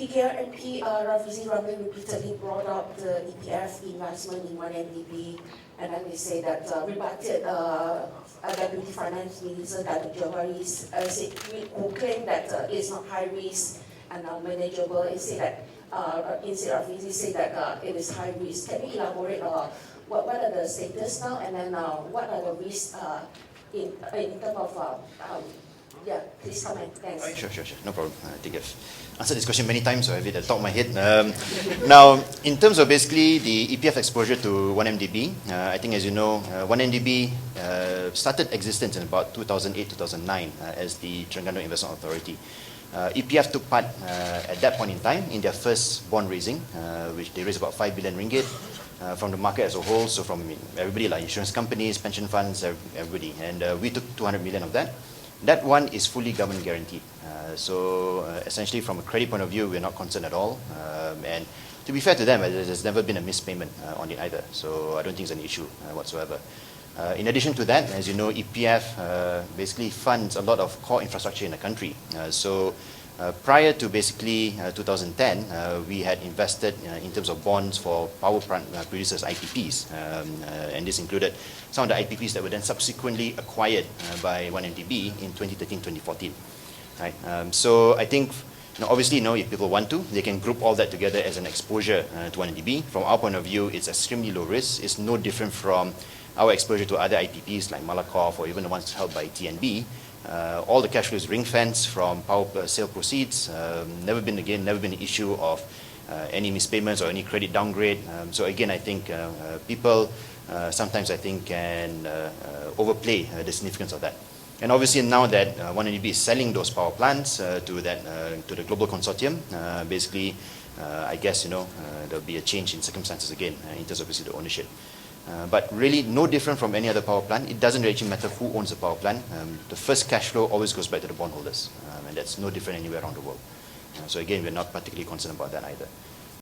PKRMP Rafizi Ramli repeatedly brought up the EPF investment in 1MDB, and then they say that rebutted Deputy Finance Minister Datuk Shahril who claimed that it's not high risk and manageable. Instead Rafizi say that it is high risk. Can you elaborate what are the status now, and then what are the risks in terms of yeah, please comment. Thanks. Sure. No problem. I think I've answered this question many times, so I have it at the top of my head. Now, in terms of basically the EPF exposure to 1MDB, I think as you know, 1MDB started existence in about 2008-2009 as the Terengganu Investment Authority. EPF took part at that point in time in their first bond raising, which they raised about 5 billion ringgit from the market as a whole, so from everybody like insurance companies, pension funds, everybody. And we took 200 million of that. That one is fully government guaranteed. So essentially from a credit point of view, we're not concerned at all. And to be fair to them, there's never been a missed payment on it either. So I don't think it's an issue whatsoever. In addition to that, as you know, EPF basically funds a lot of core infrastructure in the country. So prior to basically 2010, we had invested in terms of bonds for power plant producers, IPPs, and this included some of the IPPs that were then subsequently acquired by 1MDB in 2013-2014. Right? So I think, obviously, if people want to, they can group all that together as an exposure to 1MDB. From our point of view, it's extremely low risk. It's no different from our exposure to other IPPs like Malakoff or even the ones held by TNB. All the cash flow is ring-fenced from power sale proceeds. Never been an issue of any mispayments or any credit downgrade. So again, I think people sometimes I think can overplay the significance of that. And obviously now that 1MDB is selling those power plants to the global consortium, basically I guess there'll be a change in circumstances again in terms of obviously the ownership. But really no different from any other power plant. It doesn't actually matter who owns the power plant. The first cash flow always goes back to the bondholders, and that's no different anywhere around the world. So again, we're not particularly concerned about that either.